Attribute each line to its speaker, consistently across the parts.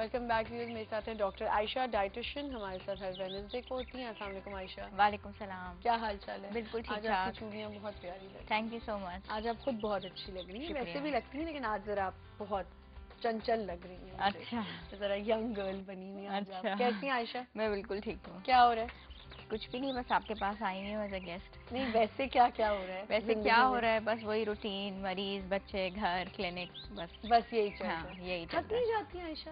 Speaker 1: Welcome back viewers. मेरे साथ हैं डॉक्टर आयशा, डाइटिशियन। हमारे साथ हर वेडनेसडे को होती हैं। अस्सलाम वालेकुम आयशा।
Speaker 2: वालेकुम सलाम।
Speaker 1: क्या हाल चाल है?
Speaker 2: बिल्कुल ठीक
Speaker 1: आज
Speaker 2: ठाक।
Speaker 1: आपकी चूड़ियाँ बहुत प्यारी लग रही हैं।
Speaker 2: Thank you so much.
Speaker 1: आज आप खुद बहुत अच्छी लग रही हैं। वैसे भी लगती हैं लेकिन आज जरा आप बहुत चंचल लग रही हैं।
Speaker 2: अच्छा,
Speaker 1: जरा यंग गर्ल बनी हुई हैं आज आप।
Speaker 2: अच्छा।
Speaker 1: कैसी हैं आयशा?
Speaker 2: मैं बिल्कुल ठीक हूँ।
Speaker 1: क्या हो रहा है?
Speaker 2: कुछ भी नहीं, बस आपके पास आई हुई हूँ एज अ गेस्ट।
Speaker 1: नहीं, वैसे क्या क्या हो रहा है?
Speaker 2: वैसे क्या हो रहा है, बस वही रूटीन, मरीज, बच्चे, घर, क्लिनिक, बस
Speaker 1: यही चल रहा है।
Speaker 2: हाँ, यही चल
Speaker 1: थक नहीं जाती हैं आयशा?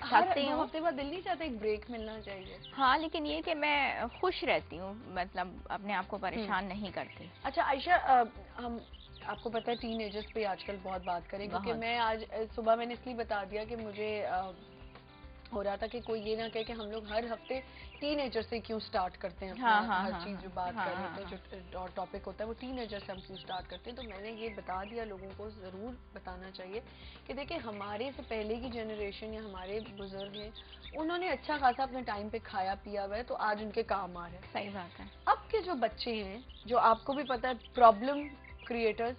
Speaker 1: हर
Speaker 2: थकती
Speaker 1: 2
Speaker 2: हूँ।
Speaker 1: हफ्ते बाद दिल नहीं चाहता एक ब्रेक मिलना चाहिए?
Speaker 2: हाँ, लेकिन ये कि मैं खुश रहती हूँ, मतलब अपने आप को परेशान नहीं करती।
Speaker 1: अच्छा आयशा, हम आपको पता है टीनेजर्स पे आजकल बहुत बात करें, क्योंकि मैं आज सुबह मैंने इसलिए बता दिया कि मुझे हो रहा था कि कोई ये ना कहे कि हम लोग हर हफ्ते टीनेजर से क्यों स्टार्ट करते हैं अपना हर चीज़ जो बात कर रहे थे, जो टॉपिक होता है वो टीनेजर से हम क्यों स्टार्ट करते हैं। तो मैंने ये बता दिया, लोगों को ज़रूर बताना चाहिए कि देखिए हमारे से पहले की जनरेशन या हमारे बुजुर्ग हैं, उन्होंने अच्छा खासा अपने टाइम पे खाया पिया हुआ है, तो आज उनके काम आ रहे हैं।
Speaker 2: सही बात है।
Speaker 1: अब के जो बच्चे हैं, जो आपको भी पता है प्रॉब्लम क्रिएटर्स,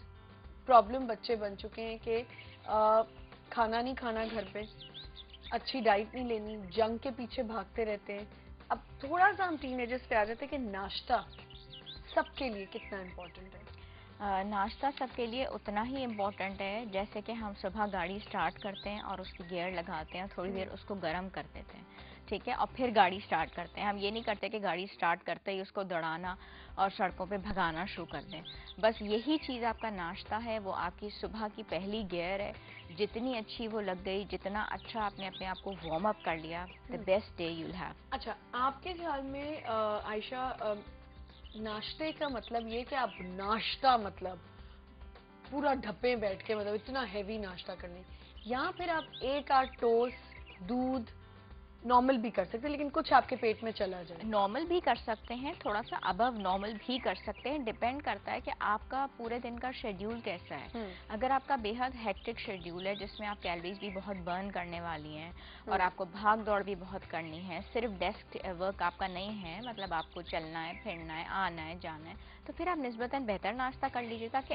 Speaker 1: प्रॉब्लम बच्चे बन चुके हैं कि खाना नहीं खाना घर पे, अच्छी डाइट नहीं लेनी, जंक के पीछे भागते रहते हैं। अब थोड़ा सा हम टीनेजर्स पे आ जाते हैं कि नाश्ता सबके लिए कितना इम्पोर्टेंट है।
Speaker 2: नाश्ता सबके लिए उतना ही इम्पोर्टेंट है जैसे कि हम सुबह गाड़ी स्टार्ट करते हैं और उसकी गियर लगाते हैं, थोड़ी देर उसको गर्म कर देते हैं, ठीक है, और फिर गाड़ी स्टार्ट करते हैं। हम ये नहीं करते कि गाड़ी स्टार्ट करते ही उसको दौड़ाना और सड़कों पे भगाना शुरू कर दें। बस यही चीज़ आपका नाश्ता है, वो आपकी सुबह की पहली गियर है। जितनी अच्छी वो लग गई, जितना अच्छा आपने अपने आप को वार्म अप कर लिया, the best day you'll have.
Speaker 1: अच्छा, आपके ख्याल में आयशा, नाश्ते का मतलब ये कि आप नाश्ता मतलब पूरा ढप्पे बैठ के, मतलब इतना हैवी नाश्ता करने, या फिर आप एक आध टोस्ट दूध नॉर्मल भी कर सकते हैं लेकिन कुछ आपके पेट में चला जाए?
Speaker 2: नॉर्मल भी कर सकते हैं, थोड़ा सा अबव नॉर्मल भी कर सकते हैं। डिपेंड करता है कि आपका पूरे दिन का शेड्यूल कैसा है। अगर आपका बेहद हेक्टिक शेड्यूल है जिसमें आप कैलोरीज भी बहुत बर्न करने वाली हैं और आपको भाग दौड़ भी बहुत करनी है, सिर्फ डेस्क वर्क आपका नहीं है, मतलब आपको चलना है, फिरना है, आना है, जाना है, तो फिर आप निस्बतन बेहतर नाश्ता कर लीजिए ताकि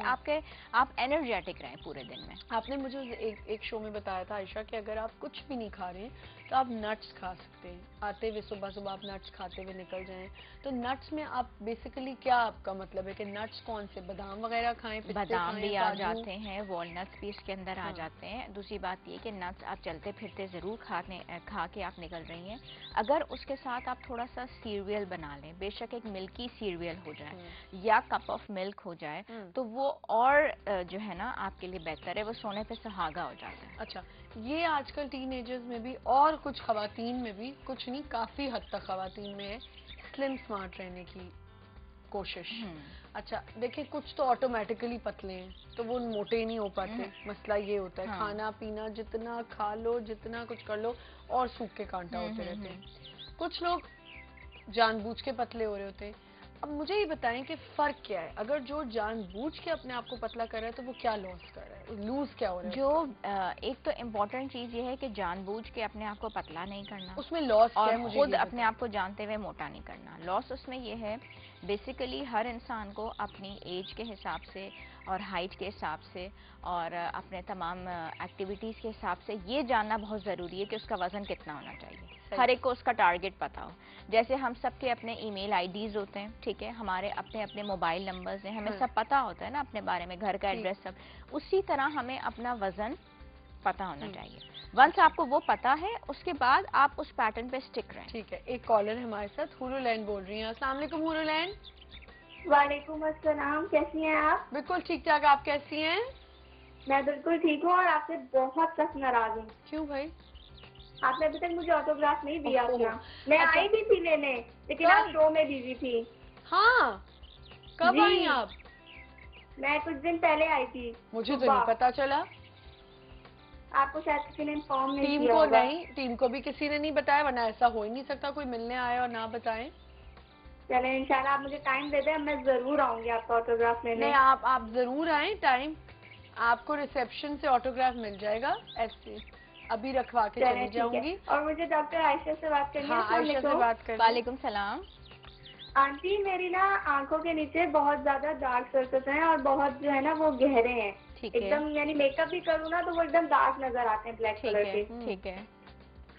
Speaker 2: आप एनर्जेटिक रहें पूरे दिन में।
Speaker 1: आपने मुझे एक शो में बताया था आयशा कि अगर आप कुछ भी नहीं खा रहे हैं तो आप नट्स खा सकते हैं। आते हुए सुबह सुबह आप नट्स खाते हुए निकल जाएं। तो नट्स में आप बेसिकली क्या आपका मतलब है कि नट्स कौन से, बादाम वगैरह खाएं, पिस्ते
Speaker 2: बादाम
Speaker 1: खाएं,
Speaker 2: भी आ
Speaker 1: काजू?
Speaker 2: जाते हैं, वॉलनट्स भी इसके अंदर आ जाते हैं। दूसरी बात ये कि नट्स आप चलते फिरते ज़रूर खा के आप निकल रही हैं। अगर उसके साथ आप थोड़ा सा सीरियल बना लें, बेशक एक मिल्की सीरियल हो जाए या कप ऑफ मिल्क हो जाए, तो वो और जो है ना आपके लिए बेहतर है, वो सोने पे सुहागा हो जाता है।
Speaker 1: अच्छा, ये आजकल टीनेजर्स में भी और कुछ खवातीन में भी, कुछ नहीं काफ़ी हद तक खवातीन में है, स्लिम स्मार्ट रहने की कोशिश। अच्छा देखिए, कुछ तो ऑटोमेटिकली पतले हैं तो वो मोटे ही नहीं हो पाते। मसला ये होता है खाना पीना जितना खा लो, जितना कुछ कर लो, और सूख के कांटा होते रहते हैं। कुछ लोग जानबूझ के पतले हो रहे होते हैं। अब मुझे ये बताएं कि फर्क क्या है, अगर जो जानबूझ के अपने आप को पतला कर रहा है तो वो क्या लॉस कर रहा है, लूज क्या हो रहा है?
Speaker 2: जो एक तो इम्पोर्टेंट चीज़ ये है कि जानबूझ के अपने आप को पतला नहीं करना,
Speaker 1: उसमें लॉस क्या
Speaker 2: और
Speaker 1: है मुझे
Speaker 2: खुद अपने आप को जानते हुए मोटा नहीं करना। लॉस उसमें ये है, बेसिकली हर इंसान को अपनी एज के हिसाब से और हाइट के हिसाब से और अपने तमाम एक्टिविटीज़ के हिसाब से ये जानना बहुत ज़रूरी है कि उसका वज़न कितना होना चाहिए। हर एक को उसका टारगेट पता हो। जैसे हम सबके अपने ईमेल आईडीज़ होते हैं, ठीक है, हमारे अपने अपने मोबाइल नंबर्स हैं, हमें सब पता होता है ना अपने बारे में, घर का एड्रेस सब। उसी तरह हमें अपना वज़न पता होना चाहिए। वंस आपको वो पता है, उसके बाद आप उस पैटर्न पे स्टिक रहें।
Speaker 1: ठीक है, एक कॉलर है हमारे साथ, हुरुलैन बोल रही हैं। अस्सलाम वालेकुम हुरुलैन।
Speaker 3: वालेकुम अस्सलाम, कैसी हैं आप?
Speaker 1: बिल्कुल ठीक ठाक, आप कैसी हैं?
Speaker 3: मैं बिल्कुल ठीक हूँ और आपसे बहुत सख्त नाराज हूँ।
Speaker 1: क्यों भाई?
Speaker 3: आपने अभी तक मुझे ऑटोग्राफ नहीं दिया अपना। मैं आई भी थी लेने, लेकिन आप शो में बिजी थी।
Speaker 1: हाँ, कब आई आप?
Speaker 3: मैं कुछ दिन पहले आई थी।
Speaker 1: मुझे तो नहीं पता चला।
Speaker 3: आपको शायद किसी ने इन्फॉर्म नहीं
Speaker 1: टीम
Speaker 3: किया
Speaker 1: को
Speaker 3: होगा।
Speaker 1: नहीं, टीम को भी किसी ने नहीं बताया, वरना ऐसा हो ही नहीं सकता कोई मिलने आए और ना बताएं।
Speaker 3: चले इंशाल्लाह, आप मुझे टाइम दे दें, मैं जरूर आऊंगी आपका ऑटोग्राफ लेने।
Speaker 1: नहीं, आप जरूर आए, टाइम आपको रिसेप्शन से ऑटोग्राफ मिल जाएगा, ऐसे अभी रखवा के चली जाऊंगी।
Speaker 3: और मुझे डॉक्टर आयशा से बात करनी है।
Speaker 1: हाँ, आयशा से बात कर।
Speaker 2: वालेकुम सलाम।
Speaker 3: आंटी, मेरी ना आंखों के नीचे बहुत ज्यादा डार्क सर्कल्स हैं और बहुत जो है ना वो गहरे हैं।
Speaker 2: ठीक है,
Speaker 3: एकदम यानी मेकअप भी करूँ ना तो वो एकदम डार्क नजर आते हैं, ब्लैक
Speaker 2: ठीक
Speaker 3: कलर
Speaker 2: है,
Speaker 3: के।
Speaker 2: ठीक है।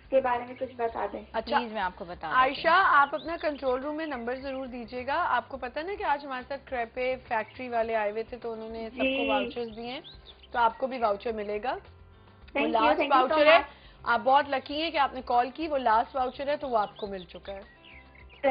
Speaker 3: इसके बारे में कुछ बता दें।
Speaker 1: अच्छा
Speaker 2: प्लीज मैं आपको बता देती
Speaker 1: आयशा, आप अपना कंट्रोल रूम में नंबर जरूर दीजिएगा। आपको पता है ना कि आज हमारे साथ क्रेपे फैक्ट्री वाले आए हुए थे, तो उन्होंने
Speaker 3: जी।
Speaker 1: सबको वाउचर्स दिए हैं, तो आपको भी वाउचर मिलेगा। वो
Speaker 3: thank you
Speaker 1: last
Speaker 3: so
Speaker 1: voucher है,
Speaker 3: मच।
Speaker 1: आप बहुत लकी हैं कि आपने कॉल की। वो लास्ट वाउचर है तो वो आपको मिल चुका है।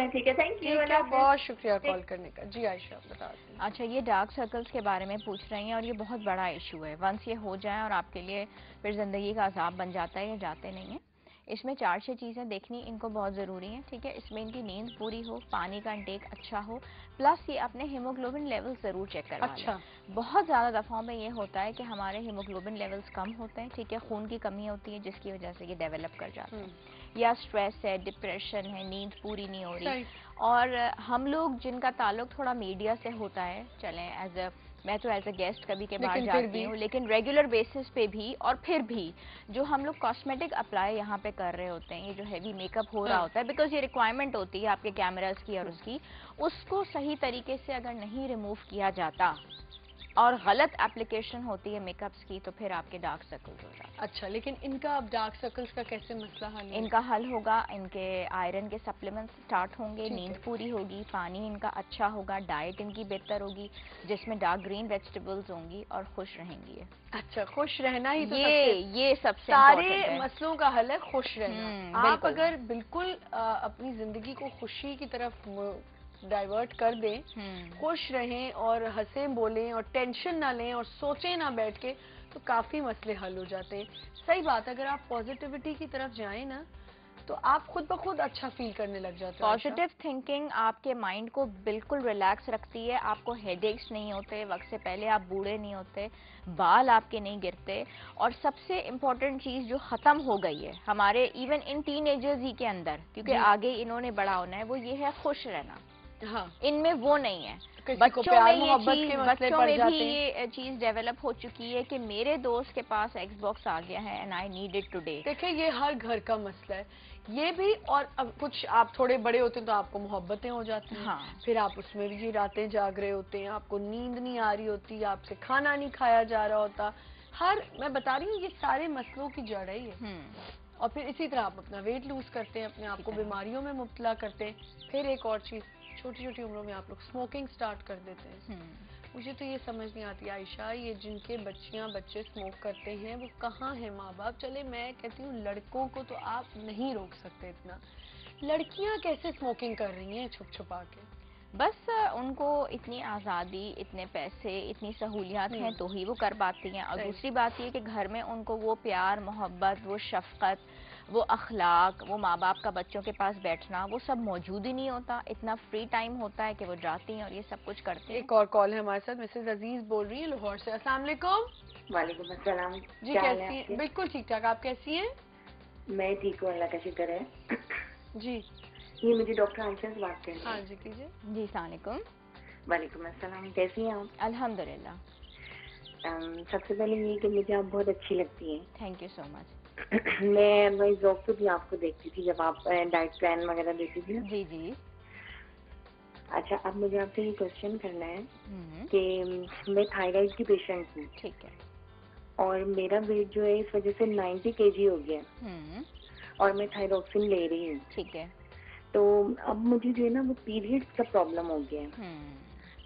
Speaker 3: ठीक है, थैंक यू।
Speaker 1: ठीक है, बहुत शुक्रिया कॉल करने का। जी आयशा बता दें।
Speaker 2: अच्छा, ये डार्क सर्कल्स के बारे में पूछ रही हैं और ये बहुत बड़ा इशू है। वंस ये हो जाए और आपके लिए फिर ज़िंदगी का अजाब बन जाता है, ये जाते नहीं हैं। इसमें 4-6 चीज़ें देखनी इनको बहुत ज़रूरी हैं, ठीक है। इसमें इनकी नींद पूरी हो, पानी का इंटेक अच्छा हो, प्लस ये अपने हीमोग्लोबिन लेवल ज़रूर चेक करवा लें।
Speaker 1: अच्छा।
Speaker 2: बहुत ज़्यादा दफ़ाओं में ये होता है कि हमारे हीमोग्लोबिन लेवल्स कम होते हैं, ठीक है, खून की कमी होती है जिसकी वजह से ये डेवलप कर जाते हैं, या स्ट्रेस है, डिप्रेशन है, नींद पूरी नहीं हो रही।
Speaker 1: सही।
Speaker 2: और हम लोग जिनका ताल्लुक थोड़ा मीडिया से होता है, चलें मैं तो एज अ गेस्ट कभी के बाहर
Speaker 1: लेकिन फिर
Speaker 2: जाती
Speaker 1: भी।
Speaker 2: हूँ, लेकिन रेगुलर बेसिस पे भी, और फिर भी जो हम लोग कॉस्मेटिक अप्लाई यहाँ पे कर रहे होते हैं, ये जो हैवी मेकअप हो रहा
Speaker 1: हाँ।
Speaker 2: होता है, बिकॉज ये रिक्वायरमेंट होती है आपके कैमरास की और उसकी, उसको सही तरीके से अगर नहीं रिमूव किया जाता और गलत एप्लीकेशन होती है मेकअप्स की, तो फिर आपके डार्क सर्कल्स हो जाते हैं।
Speaker 1: अच्छा, लेकिन इनका अब डार्क सर्कल्स का कैसे मसला हल है?
Speaker 2: इनका हल होगा, इनके आयरन के सप्लीमेंट्स स्टार्ट होंगे,
Speaker 1: ठीक
Speaker 2: नींद
Speaker 1: है।
Speaker 2: पूरी होगी, पानी इनका अच्छा होगा, डाइट इनकी बेहतर होगी जिसमें डार्क ग्रीन वेजिटेबल्स होंगी, और खुश रहेंगी ये।
Speaker 1: अच्छा, खुश रहना ही तो
Speaker 2: ये सबसे
Speaker 1: सारे
Speaker 2: important है।
Speaker 1: मसलों का हल है, खुश रहना। आप
Speaker 2: बिल्कुल।
Speaker 1: अगर बिल्कुल अपनी जिंदगी को खुशी की तरफ डाइवर्ट कर दें, खुश रहें और हंसें बोलें और टेंशन ना लें और सोचें ना बैठ के, तो काफी मसले हल हो जाते हैं। सही बात, अगर आप पॉजिटिविटी की तरफ जाएं ना, तो आप खुद ब खुद अच्छा फील करने लग जाते हो।
Speaker 2: पॉजिटिव थिंकिंग आपके माइंड को बिल्कुल रिलैक्स रखती है, आपको हेडेक्स नहीं होते, वक्त से पहले आप बूढ़े नहीं होते, बाल आपके नहीं गिरते, और सबसे इम्पोर्टेंट चीज जो खत्म हो गई है हमारे इवन इन टीनेजर्स ही के अंदर, क्योंकि आगे इन्होंने बड़ा होना है, वो ये है खुश रहना।
Speaker 1: हाँ।
Speaker 2: इनमें वो नहीं है।
Speaker 1: बच्चों
Speaker 2: में भी ये चीज डेवलप हो चुकी है कि मेरे दोस्त के पास एक्सबॉक्स आ गया है and I need it today.
Speaker 1: देखिए, ये हर घर का मसला है ये भी। और अब कुछ आप थोड़े बड़े होते हैं तो आपको मोहब्बतें हो जाती हैं।
Speaker 2: हाँ।
Speaker 1: फिर आप उसमें भी रातें जाग रहे होते हैं, आपको नींद नहीं आ रही होती, आपसे खाना नहीं खाया जा रहा होता। मैं बता रही हूँ, ये सारे मसलों की जड़ है ये। और फिर इसी तरह आप अपना वेट लूज करते हैं, अपने आप को बीमारियों में मुब्तला करते हैं। फिर एक और चीज, छोटी छोटी उम्रों में आप लोग स्मोकिंग स्टार्ट कर देते हैं। मुझे तो ये समझ नहीं आती आयशा, ये जिनके बच्चे स्मोक करते हैं वो कहाँ है माँ बाप? चले मैं कहती हूँ लड़कों को तो आप नहीं रोक सकते इतना, लड़कियाँ कैसे स्मोकिंग कर रही हैं छुप छुपा के?
Speaker 2: बस उनको इतनी आज़ादी, इतने पैसे, इतनी सहूलियात हैं तो ही वो कर पाती हैं। और दूसरी बात ये कि घर में उनको वो प्यार, मोहब्बत, वो शफकत, वो अखलाक, वो माँ बाप का बच्चों के पास बैठना, वो सब मौजूद ही नहीं होता। इतना फ्री टाइम होता है कि वो जाती हैं और ये सब कुछ करती हैं।
Speaker 1: एक और कॉल है हमारे साथ, मिसेज अजीज बोल रही है लाहौर से। अस्सलाम वालेकुम।
Speaker 3: वालेकुम अस्सलाम।
Speaker 1: जी कैसी हैं? बिल्कुल ठीक ठाक, आप कैसी हैं?
Speaker 3: मैं ठीक हूँ, अल्लाह का शुक्र है।
Speaker 1: जी
Speaker 3: ये मुझे डॉक्टर आयशा से बात करनी है।
Speaker 1: हाँ जी कीजिए।
Speaker 2: जी सलामुकुम।
Speaker 3: वालेकुम अस्सलाम, कैसी हैं आप?
Speaker 2: अल्हम्दुलिल्लाह।
Speaker 3: सबसे पहले ये कि मुझे आप बहुत अच्छी लगती हैं।
Speaker 2: Thank you so much.
Speaker 3: मैं वही जॉब पे भी आपको देखती थी जब आप डाइट प्लान वगैरह देती थी ना।
Speaker 2: जी जी।
Speaker 3: अच्छा, अब मुझे आपसे ये क्वेश्चन करना है कि मैं थायराइड की पेशेंट हूँ।
Speaker 2: ठीक है।
Speaker 3: और मेरा वेट जो है इस वजह से 90 kg हो गया और मैं थायरोक्सिन ले रही हूँ।
Speaker 2: ठीक है।
Speaker 3: तो अब मुझे जो है ना वो पीरियड्स का प्रॉब्लम हो गया है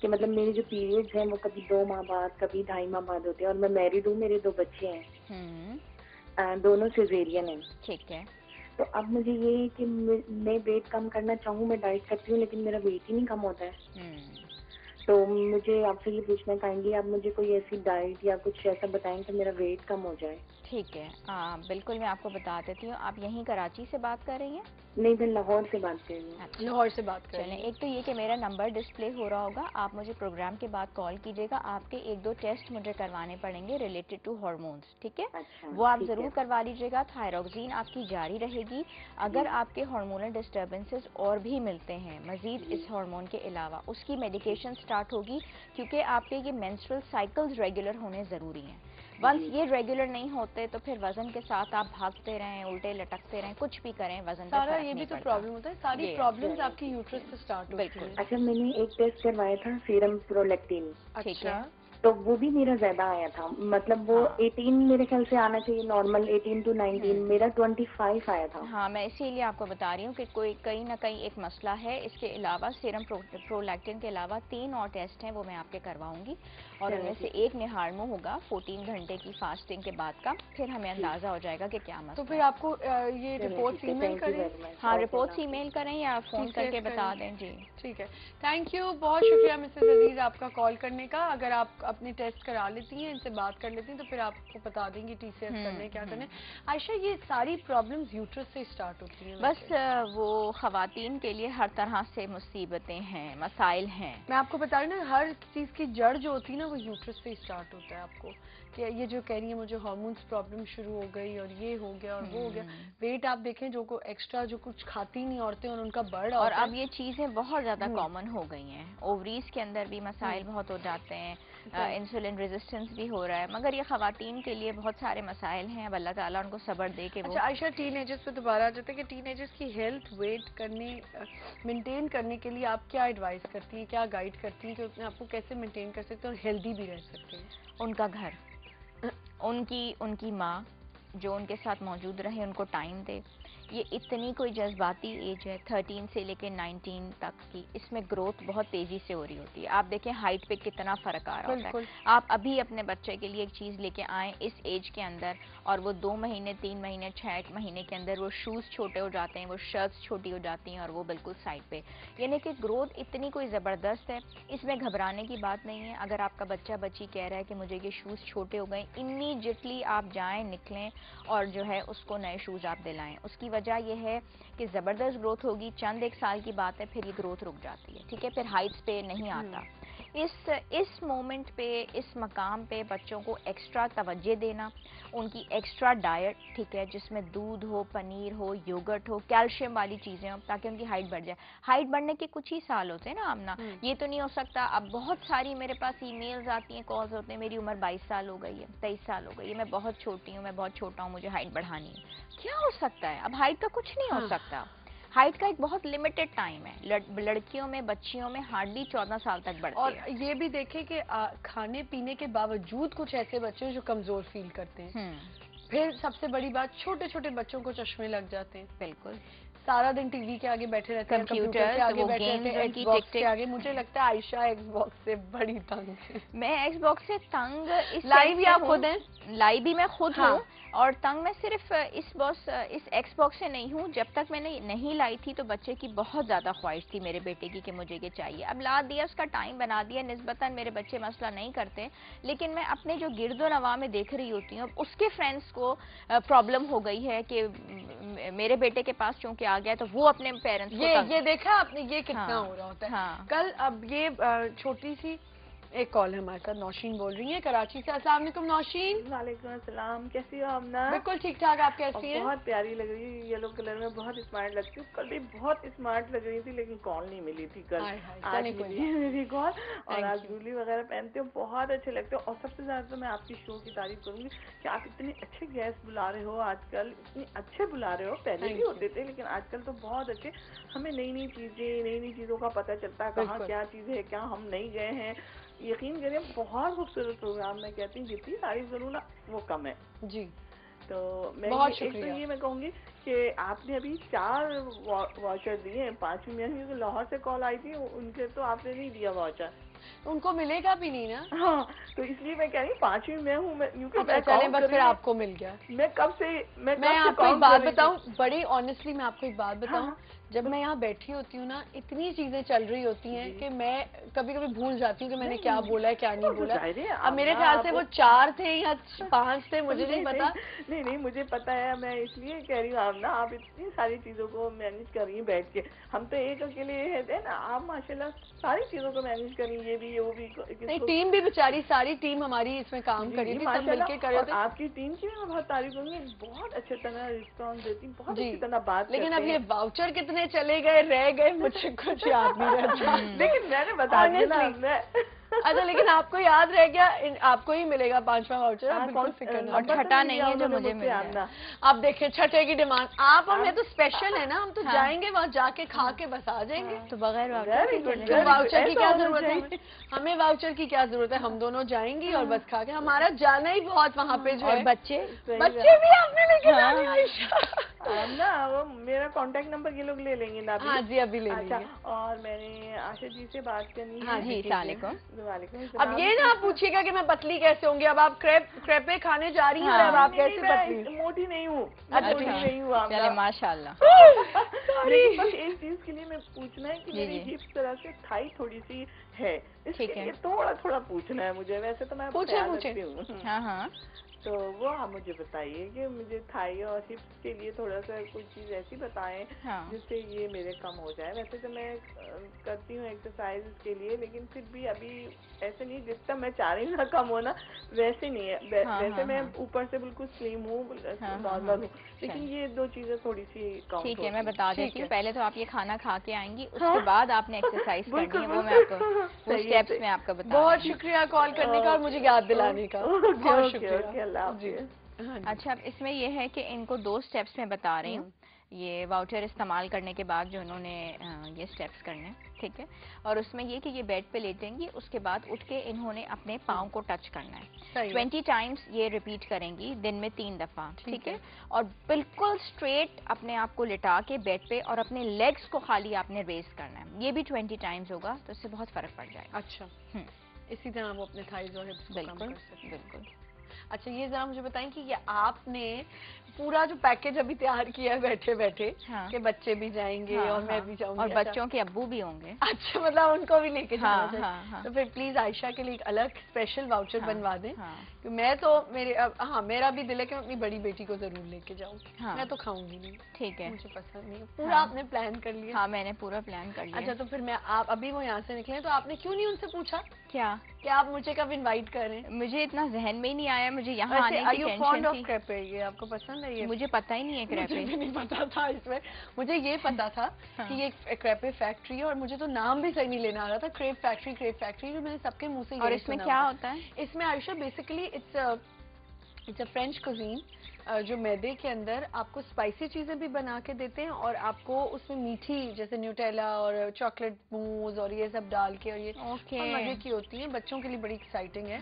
Speaker 3: कि मतलब मेरे जो पीरियड्स हैं वो कभी 2 माह बाद, कभी 2.5 माह बाद होते हैं। और मैं मैरिड हूँ, मेरे 2 बच्चे हैं, दोनों सिजेरियन हैं।
Speaker 2: ठीक है।
Speaker 3: तो अब मुझे ये है कि मैं वेट कम करना चाहूँ, मैं डाइट करती हूँ लेकिन मेरा वेट ही नहीं कम होता है। तो मुझे आपसे ये पूछना है, काइंडली आप मुझे कोई ऐसी डाइट या कुछ ऐसा बताएं कि मेरा वेट कम हो जाए।
Speaker 2: ठीक है, बिल्कुल मैं आपको बता देती हूँ। आप यहीं कराची से बात कर रही हैं?
Speaker 3: नहीं, मैं लाहौर से बात कर रही हूँ।
Speaker 1: लाहौर से बात कर रही
Speaker 2: चलें, एक तो ये कि मेरा नंबर डिस्प्ले हो रहा होगा, आप मुझे प्रोग्राम के बाद कॉल कीजिएगा। आपके 1-2 टेस्ट मुझे करवाने पड़ेंगे रिलेटेड टू हार्मोन्स, ठीक है?
Speaker 3: अच्छा,
Speaker 2: वो आप जरूर करवा लीजिएगा। थायरोक्सिन आपकी जारी रहेगी। अगर आपके हार्मोनल डिस्टर्बेंसेस और भी मिलते हैं मजीद इस हार्मोन के अलावा, उसकी मेडिकेशन स्टार्ट होगी, क्योंकि आपके ये मेंस्ट्रुअल साइकिल्स रेगुलर होने ज़रूरी हैं। वंस ये रेगुलर नहीं होते तो फिर वजन के साथ आप भागते रहें, उल्टे लटकते रहें, कुछ भी करें, वजन का
Speaker 1: सारा ये भी तो प्रॉब्लम होता है। सारी प्रॉब्लम्स आपकी यूट्रस से स्टार्ट होती हैं।
Speaker 3: अच्छा, मैंने एक टेस्ट करवाया था सीरम प्रोलैक्टिन।
Speaker 2: ठीक है।
Speaker 3: तो वो भी मेरा ज्यादा आया था, मतलब वो 18 मेरे ख्याल से आना चाहिए नॉर्मल, 18 to 19, मेरा 25 आया था।
Speaker 2: हाँ, मैं इसीलिए आपको बता रही हूँ कि कोई कहीं ना कहीं एक मसला है। इसके अलावा सीरम प्रोलैक्टिन के अलावा 3 और टेस्ट हैं, वो मैं आपके करवाऊंगी और उनमें से एक निहारमो होगा 14 घंटे की फास्टिंग के बाद का, फिर हमें अंदाजा हो जाएगा कि क्या मसला।
Speaker 1: तो फिर आपको ये रिपोर्ट ईमेल करें?
Speaker 2: हाँ, रिपोर्ट ईमेल करें या फोन करके बता दें। जी
Speaker 1: ठीक है, थैंक यू, बहुत शुक्रिया मिसेस अजीज आपका कॉल करने का। अगर आप अपनी टेस्ट करा लेती हैं, इनसे बात कर लेती हैं, तो फिर आपको बता देंगी TCS करने क्या करने। आयशा, ये सारी प्रॉब्लम्स यूट्रस से स्टार्ट होती हैं?
Speaker 2: बस वो खवातीन के लिए हर तरह से मुसीबतें हैं, मसाइल हैं।
Speaker 1: मैं आपको बता रही ना, हर चीज की जड़ जो होती है ना वो यूट्रस से स्टार्ट होता है। आपको कि ये जो कह रही है मुझे हार्मोन्स प्रॉब्लम शुरू हो गई और ये हो गया और वो हो गया, वेट आप देखें जो को एक्स्ट्रा जो कुछ खाती नहीं औरतें और उनका बढ़,
Speaker 2: और अब ये चीजें बहुत ज्यादा कॉमन हो गई हैं। ओवरीज के अंदर भी मसाइल बहुत हो जाते हैं, इंसुलिन रेजिस्टेंस भी हो रहा है, मगर ये खवातीन के लिए बहुत सारे मसाइल हैं। अब अल्लाह ताला उनको सब्र दे के।
Speaker 1: अच्छा आयशा, टीनेजर्स पे दोबारा आ जाते हैं कि टीनेजर्स की हेल्थ वेट करने मेंटेन करने के लिए आप क्या एडवाइस करती हैं, क्या गाइड करती हैं कि अपने आपको कैसे मेंटेन कर सकते हैं और हेल्दी भी रह सकते हैं?
Speaker 2: उनका घर, उनकी माँ जो उनके साथ मौजूद रहे, उनको टाइम दे। ये इतनी कोई जज्बाती एज है 13 से लेकर 19 तक की, इसमें ग्रोथ बहुत तेजी से हो रही होती है। आप देखें हाइट पे कितना फर्क आ रहा होता है। आप अभी अपने बच्चे के लिए एक चीज लेके आए इस एज के अंदर और वो 2 महीने 3 महीने 6 महीने के अंदर वो शूज छोटे हो जाते हैं, वो शर्ट्स छोटी हो जाती हैं और वो बिल्कुल साइड पे। यानी कि ग्रोथ इतनी कोई जबरदस्त है, इसमें घबराने की बात नहीं है। अगर आपका बच्चा बच्ची कह रहा है कि मुझे ये शूज छोटे हो गए, इमीडिएटली आप जाएं, निकलें और जो है उसको नए शूज आप दिलाएं। उसकी वजह यह है कि ज़बरदस्त ग्रोथ होगी, चंद एक साल की बात है, फिर ये ग्रोथ रुक जाती है। ठीक है, फिर हाइट्स पे नहीं आता। इस मोमेंट पे, इस मकाम पे बच्चों को एक्स्ट्रा तवज्जो देना, उनकी एक्स्ट्रा डाइट, ठीक है, जिसमें दूध हो, पनीर हो, योगर्ट हो, कैल्शियम वाली चीज़ें हो, ताकि उनकी हाइट बढ़ जाए। हाइट बढ़ने के कुछ ही साल होते हैं ना आमना, ये तो नहीं हो सकता। अब बहुत सारी मेरे पास ईमेल्स आती हैं, कॉल्स होते हैं, मेरी उम्र 22 साल हो गई है, 23 साल हो गई है, मैं बहुत छोटी हूँ, मैं बहुत छोटा हूँ, मुझे हाइट बढ़ानी है। क्या हो सकता है? अब हाइट का कुछ नहीं हो सकता। हाइट का एक बहुत लिमिटेड टाइम है। लड़कियों में, बच्चियों में हार्डली 14 साल तक बढ़ती है।
Speaker 1: और ये भी देखें कि खाने पीने के बावजूद कुछ ऐसे बच्चे जो कमजोर फील करते हैं। फिर सबसे बड़ी बात, छोटे छोटे बच्चों को चश्मे लग जाते हैं।
Speaker 2: बिल्कुल,
Speaker 1: सारा दिन टीवी के आगे बैठे रहते हैं, कंप्यूटर के आगे बैठे रहते हैं, एक्सबॉक्स के आगे। मुझे लगता है आयशा एक्सबॉक्स से बड़ी तंग है।
Speaker 2: मैं एक्सबॉक्स से तंग
Speaker 1: लाई भी आप खुद हैं?
Speaker 2: लाई भी मैं खुद हूँ और तंग मैं सिर्फ इस एक्सबॉक्स से नहीं हूँ। जब तक मैंने नहीं लाई थी तो बच्चे की बहुत ज्यादा ख्वाहिश थी मेरे बेटे की कि मुझे ये चाहिए। अब ला दिया, उसका टाइम बना दिया, निस्बतन मेरे बच्चे मसला नहीं करते, लेकिन मैं अपने जो गिरदो नवा में देख रही होती हूँ, उसके फ्रेंड्स को प्रॉब्लम हो गई है कि मेरे बेटे के पास चूंकि आ गया तो वो अपने पेरेंट्स
Speaker 1: ये देखा आपने, ये कितना हो रहा होता है। कल अब ये छोटी सी एक कॉल है हमारे साथ, नौशीन बोल रही है कराची से। अस्सलाम वालेकुम नौशीन।
Speaker 4: वालेकुम अस्सलाम, कैसी हो आमना?
Speaker 1: बिल्कुल ठीक ठाक, आप कैसी हैं?
Speaker 4: बहुत प्यारी लग रही है, येलो कलर में बहुत स्मार्ट लगती हूँ। कल भी बहुत स्मार्ट लग रही थी, लेकिन कॉल नहीं मिली थी कल। आज मिली है मेरी कॉल और आज जूली वगैरह पहनते हो, बहुत अच्छे लगते हो। और सबसे ज्यादा तो मैं आपकी शो की तारीफ करूंगी कि आप इतने अच्छे गेस्ट बुला रहे हो आजकल, इतने अच्छे बुला रहे हो। पहले भी होते थे लेकिन आजकल तो बहुत अच्छे। हमें नई नई चीजों का पता चलता है, कहाँ क्या चीज है, क्या हम नहीं गए हैं। यकीन करें बहुत खूबसूरत प्रोग्राम। मैं कहती हूँ जितनी तारीफ करूँ ना वो कम है
Speaker 1: जी।
Speaker 4: तो मैं एक तो ये मैं कहूँगी कि आपने अभी 4 वाउचर दिए हैं। 5वीं में लाहौर से कॉल आई थी, उनके तो आपने नहीं दिया वाउचर,
Speaker 1: उनको मिलेगा भी नहीं ना।
Speaker 4: हाँ, तो इसलिए मैं कह रही हूँ 5वीं में हूँ मैं।
Speaker 1: चले बस फिर आपको मिल गया।
Speaker 4: मैं
Speaker 1: आपको एक बात बताऊँ, बड़ी ऑनेस्टली मैं आपको एक बात बताऊँ, जब मैं यहाँ बैठी होती हूँ ना, इतनी चीजें चल रही होती हैं कि मैं कभी कभी भूल जाती हूँ कि मैंने क्या बोला है क्या नहीं बोला। अब मेरे ख्याल से वो 4 थे या 5 थे, मुझे नहीं पता।
Speaker 4: नहीं मुझे पता है, मैं इसलिए कह रही हूँ आप इतनी सारी चीजों को मैनेज कर रही हैं बैठ के। हम तो एक अकेले है ना, आप माशाल्लाह सारी चीजों को मैनेज कर रही हैं, ये भी वो भी।
Speaker 1: नहीं, टीम भी बेचारी, सारी टीम हमारी इसमें काम कर रही थी, सब मिलके कर रहे थे।
Speaker 4: आपकी टीम की मैं बहुत तारीफ करूंगी, बहुत अच्छे तरह रिस्पॉन्स देती, बहुत अच्छी तरह बात।
Speaker 1: लेकिन अब ये वाउचर कितने चले गए, रह गए, मुझे कुछ याद नहीं रहता।
Speaker 4: लेकिन मैंने बता दिया ना,
Speaker 1: अच्छा, लेकिन आपको याद रह गया, आपको ही मिलेगा 5वां वाउचर, आप बिल्कुल फिक्र ना।
Speaker 2: और छठा नहीं है जो मुझे मिल गया।
Speaker 1: आप देखें छठे की डिमांड, आप हमें तो स्पेशल है ना, हम तो जाएंगे वहाँ, जाके खा के बस आ जाएंगे।
Speaker 2: तो बगैर
Speaker 1: वाउचर की क्या जरूरत है, हमें वाउचर की क्या जरूरत है, हम दोनों जाएंगी और बस खा के, हमारा जाना ही बहुत वहाँ पे जो है।
Speaker 2: और बच्चे
Speaker 1: भी आपने लेके जाने आयशा।
Speaker 4: ना वो मेरा कांटेक्ट नंबर ये लोग ले लेंगे ना?
Speaker 1: हाँ जी, अभी ले लेंगे।
Speaker 4: और मैंने आशा जी से बात करनी है।
Speaker 1: हाँ जी,
Speaker 4: वालेकुम।
Speaker 1: अब ये ना आप पूछिएगा कि मैं पतली कैसे होंगी, अब आप क्रेपे खाने जा रही हैं और अब आप कैसे पतली?
Speaker 4: मोटी नहीं हूँ,
Speaker 1: अच्छा
Speaker 4: नहीं हूँ।
Speaker 2: चले माशाल्लाह।
Speaker 4: लेकिन बस एक चीज के लिए मैं पूछना है कि मेरी हिप्स तरह से थाई थोड़ी सी है, इसके लिए थोड़ा पूछना है मुझे। वैसे तो मैं
Speaker 1: पूछे
Speaker 4: हूँ।
Speaker 2: हाँ।
Speaker 4: तो वो आप मुझे बताइए कि मुझे थाई और हिप्स के लिए थोड़ा सा कोई चीज ऐसी बताएं जिससे ये मेरे कम हो जाए। वैसे तो मैं करती हूँ एक्सरसाइज के लिए, लेकिन फिर भी अभी ऐसे नहीं जितना मैं चाह रही हूँ ना कम होना, वैसे नहीं है। वैसे मैं ऊपर से बिल्कुल स्लिम हूँ, नॉर्मल हूँ, लेकिन ये दो चीजें थोड़ी सी कम।
Speaker 2: ठीक है, मैं बता देती हूँ। पहले तो आप ये खाना खा के आएंगी, उसके बाद आपने एक्सरसाइज करनी है, वो मैं आपको वो स्टेप्स में आपको बता।
Speaker 1: बहुत शुक्रिया कॉल करने का और मुझे याद दिलाने का, बहुत शुक्रिया।
Speaker 2: अच्छा, अब इसमें यह है कि इनको 2 स्टेप्स में बता रही हूँ। ये वाउचर इस्तेमाल करने के बाद जो उन्होंने ये स्टेप्स करने, ठीक है। और उसमें ये कि ये बेड पे लेटेंगी, उसके बाद उठ के इन्होंने अपने पाँव को टच करना है। 20 टाइम्स ये रिपीट करेंगी दिन में 3 दफा, ठीक है। और बिल्कुल स्ट्रेट अपने आप को लिटा के बेड पे और अपने लेग्स को खाली आपने रेज करना है। ये भी 20 टाइम्स होगा, तो इससे बहुत फर्क पड़ जाएगा।
Speaker 1: अच्छा, इसी तरह वो अपने थाइज और हिप्स को कम कर सकते हैं।
Speaker 2: बिल्कुल।
Speaker 1: अच्छा, ये जरा मुझे बताएं कि ये आपने पूरा जो पैकेज अभी तैयार किया है बैठे बैठे, कि बच्चे भी जाएंगे और मैं भी जाऊंगी
Speaker 2: और बच्चों के अब्बू भी होंगे।
Speaker 1: अच्छा, मतलब उनको भी लेके जाना चाहिए। तो फिर प्लीज आयशा के लिए एक अलग स्पेशल वाउचर बनवा दें। कि मैं तो मेरा भी दिल है कि मैं अपनी बड़ी बेटी को जरूर लेके जाऊँ। मैं तो खाऊंगी नहीं, ठीक है, मुझे पसंद नहीं है। पूरा आपने प्लान कर लिया?
Speaker 2: हाँ, मैंने पूरा प्लान कर लिया।
Speaker 1: अच्छा, तो फिर मैं आप अभी वो यहाँ से निकले तो आपने क्यों नहीं उनसे पूछा
Speaker 2: क्या
Speaker 1: आप मुझे कब इनवाइट करें?
Speaker 2: मुझे इतना जहन में ही नहीं आया, मुझे यहाँ आने की टेंशन थी।
Speaker 1: क्रेपे, ये आपको पसंद है? ये
Speaker 2: मुझे पता ही नहीं है क्रेपे।
Speaker 1: मुझे भी नहीं पता था इसमें, मुझे ये पता था कि ये क्रेपे फैक्ट्री है, और मुझे तो नाम भी सही नहीं लेना आ रहा था। क्रेप फैक्ट्री जो मैंने सबके मुंह से।
Speaker 2: और इसमें क्या होता है?
Speaker 1: इसमें Ayesha basically it's a French cuisine, जो मैदे के अंदर आपको स्पाइसी चीजें भी बना के देते हैं, और आपको उसमें मीठी जैसे न्यूटेला और चॉकलेट मूज और ये सब डाल के, और ये मजे की होती हैं, बच्चों के लिए बड़ी एक्साइटिंग है।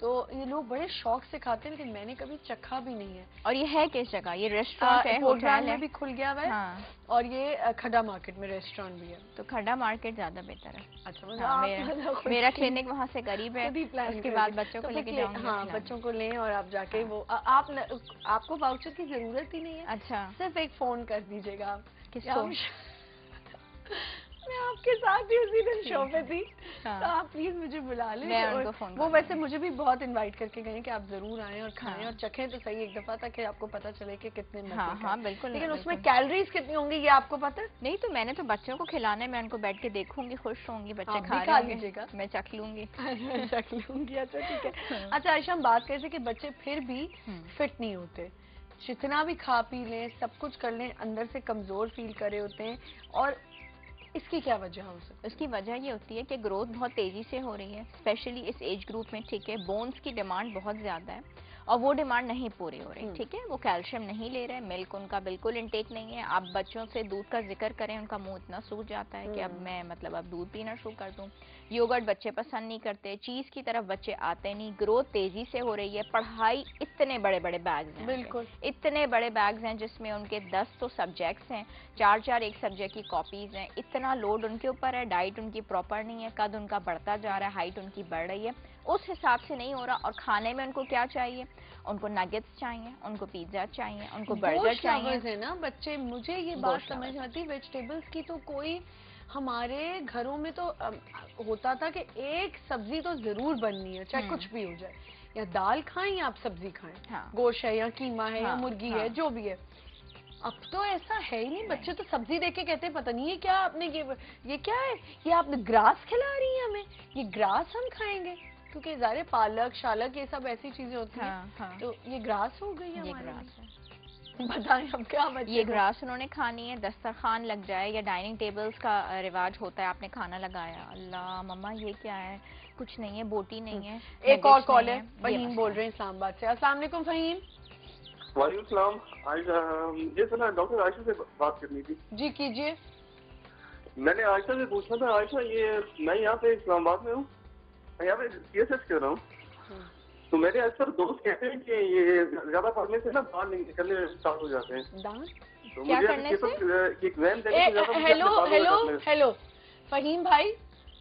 Speaker 1: तो ये लोग बड़े शौक से खाते हैं, लेकिन मैंने कभी चखा भी नहीं है।
Speaker 2: और ये है किस जगह? ये रेस्टोरेंट है, होटल
Speaker 1: में भी खुल गया हुआ है, और ये खड्डा मार्केट में रेस्टोरेंट भी है।
Speaker 2: तो खड्डा मार्केट ज्यादा बेहतर है।
Speaker 1: अच्छा,
Speaker 2: मेरा क्लिनिक वहाँ से करीब है, उसके बाद बच्चों को लेके जाऊंगी।
Speaker 1: हाँ, बच्चों को लें और आप जाके वो आपको वाउचर की जरूरत ही नहीं है। अच्छा, सिर्फ एक फोन कर दीजिएगा। किसको? मैं आपके साथ ही उसी दिन शो पे थी। तो आप प्लीज मुझे बुला लें।
Speaker 2: मैं उनको फोन
Speaker 1: वो वैसे मुझे भी बहुत इनवाइट करके गए कि आप जरूर आएं और खाएं और चखें तो सही एक दफा, ताकि आपको पता चले कि कितने मजे।
Speaker 2: हाँ, बिल्कुल।
Speaker 1: लेकिन उसमें कैलोरीज कितनी होंगी ये आपको पता
Speaker 2: नहीं? तो मैंने तो बच्चों को खिलाने, मैं उनको बैठ के देखूंगी, खुश होंगी, बच्चे खा लीजिएगा, मैं चख लूंगी।
Speaker 1: अच्छा, ठीक है। अच्छा आयशा, हम बात करते कि बच्चे फिर भी फिट नहीं होते, जितना भी खा पी लें, सब कुछ कर लें, अंदर से कमजोर फील करे होते हैं, और इसकी क्या वजह हो सकती है?
Speaker 2: इसकी वजह ये होती है कि ग्रोथ बहुत तेजी से हो रही है, स्पेशली इस एज ग्रुप में, ठीक है। बोन्स की डिमांड बहुत ज्यादा है, और वो डिमांड नहीं पूरी हो रही, ठीक है। वो कैल्शियम नहीं ले रहे, मिल्क उनका बिल्कुल इनटेक नहीं है। आप बच्चों से दूध का जिक्र करें, उनका मुंह इतना सूज जाता है कि अब मैं अब दूध पीना शुरू कर दूं। योगर्ट बच्चे पसंद नहीं करते, चीज की तरफ बच्चे आते नहीं, ग्रोथ तेजी से हो रही है। पढ़ाई, इतने बड़े बड़े बैग्स हैं,
Speaker 1: बिल्कुल
Speaker 2: इतने बड़े बैग्स हैं जिसमें उनके 10 तो सब्जेक्ट्स हैं, 4 एक सब्जेक्ट की कॉपीज हैं, इतना लोड उनके ऊपर है। डाइट उनकी प्रॉपर नहीं है, कद उनका बढ़ता जा रहा है, हाइट उनकी बढ़ रही है, उस हिसाब से नहीं हो रहा। और खाने में उनको क्या चाहिए? उनको नगेट्स चाहिए, उनको पिज्जा चाहिए, उनको बर्गर चाहिए,
Speaker 1: है ना बच्चे। मुझे ये बात समझ आती, वेजिटेबल्स की तो कोई, हमारे घरों में तो होता था कि एक सब्जी तो जरूर बननी है, चाहे कुछ भी हो जाए, या दाल खाएं या आप सब्जी खाएं, गोश्त है या कीमा है या मुर्गी है, जो भी है। अब तो ऐसा है ही नहीं, बच्चे तो सब्जी देख के कहते हैं पता नहीं ये क्या आपने, ये क्या है, ये आपने ग्रास खिला रही है हमें, ये ग्रास हम खाएंगे, क्योंकि ज़ाहिर पालक शालक ये सब ऐसी चीजें होती हैं। तो ये ग्रास हो गई है, ये ग्रास है। बताएं अब क्या बच्चे
Speaker 2: ये ग्रास उन्होंने खानी है। दस्तरखान लग जाए या डाइनिंग टेबल्स का रिवाज होता है, आपने खाना लगाया, अल्लाह मम्मा ये क्या है, कुछ नहीं है, बोटी नहीं है।
Speaker 1: एक और कॉल है, फहीम बोल रहे हैं इस्लामाबाद से। अस्सलाम वालेकुम फहीम।
Speaker 5: वालेकुम सलाम। ये सुना डॉक्टर आयशा से बात करनी थी।
Speaker 1: जी कीजिए।
Speaker 5: मैंने आयशा से पूछना था, आयशा ये मैं यहाँ पे इस्लामाबाद में हूँ, मैं यहाँ पे CSS कर रहा हूँ, तो मेरे अक्सर दोस्त कहते हैं कि ये ज्यादा पढ़ने से ना बाल निकलने स्टार्ट हो जाते हैं। तो
Speaker 2: क्या
Speaker 5: मुझे
Speaker 2: करने से?
Speaker 5: एग्जाम देने से
Speaker 1: हेलो फहीम भाई,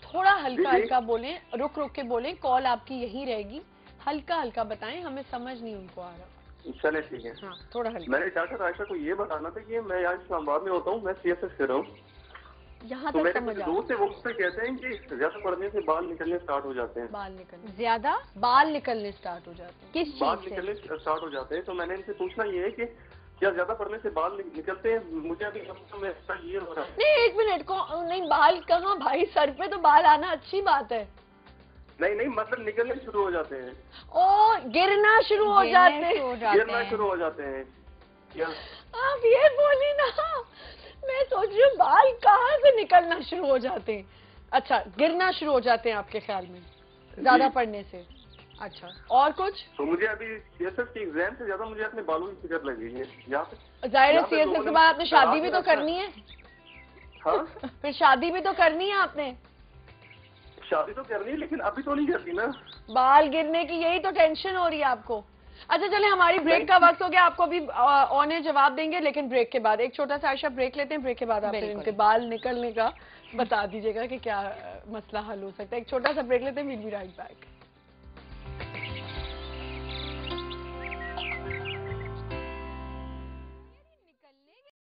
Speaker 1: थोड़ा हल्का हल्का बोलें, रुक रुक के बोलें, कॉल आपकी यही रहेगी, हल्का हल्का बताएं, हमें समझ नहीं उनको आ रहा।
Speaker 5: चले ठीक है।
Speaker 1: हाँ, थोड़ा हल्का।
Speaker 5: मैंने डॉक्टर आयशा को ये बताना था कि मैं यहाँ इस्लामाबाद में होता हूँ, मैं CSS कर रहा हूँ,
Speaker 1: यहाँ
Speaker 5: तो
Speaker 1: तक
Speaker 5: मेरे
Speaker 1: समझ आ
Speaker 5: दोस्त है वो मुझसे कहते हैं कि ज्यादा पढ़ने से बाल निकलने स्टार्ट हो जाते हैं।
Speaker 1: बाल निकलने,
Speaker 2: ज्यादा
Speaker 1: बाल निकलने स्टार्ट हो जाते हैं।
Speaker 2: किस
Speaker 5: बाल
Speaker 2: चीज से?
Speaker 5: निकलने स्टार्ट हो जाते हैं, तो मैंने इनसे पूछना ये है कि क्या ज्यादा पढ़ने से बाल निकलते हैं? मुझे अभी ये हो रहा है।
Speaker 1: नहीं, एक मिनट को नहीं, बाल कहाँ भाई, सर पे तो बाल आना अच्छी बात है।
Speaker 5: नहीं मतलब निकलने शुरू हो जाते हैं।
Speaker 1: ओ, गिरना शुरू हो जाते हैं।
Speaker 5: गिरना शुरू हो जाते हैं।
Speaker 1: आप ये बोली ना, मैं सोच रही हूँ बाल कहाँ से निकलना शुरू हो जाते हैं। अच्छा, गिरना शुरू हो जाते हैं आपके ख्याल में ज्यादा पढ़ने से। अच्छा, और कुछ?
Speaker 5: तो मुझे अभी CSS की एग्जाम से ज्यादा मुझे अपने बालों की फिक्र लग गई है। यहाँ पे
Speaker 1: जाहिर है CSS के बाद आपने शादी भी तो करनी है।
Speaker 5: हाँ
Speaker 1: फिर शादी भी तो करनी है आपने।
Speaker 5: शादी तो करनी है, लेकिन अभी तो नहीं करती ना।
Speaker 1: बाल गिरने की यही तो टेंशन हो रही है आपको। अच्छा चले, हमारी ब्रेक का वक्त हो गया, आपको भी ऑन जवाब देंगे, लेकिन ब्रेक के बाद एक छोटा सा आयशा ब्रेक लेते हैं। ब्रेक के बाद आप इनके बाल निकलने का बता दीजिएगा कि क्या मसला हल हो सकता है। एक छोटा सा ब्रेक लेते हैं, विल बी राइट बैक।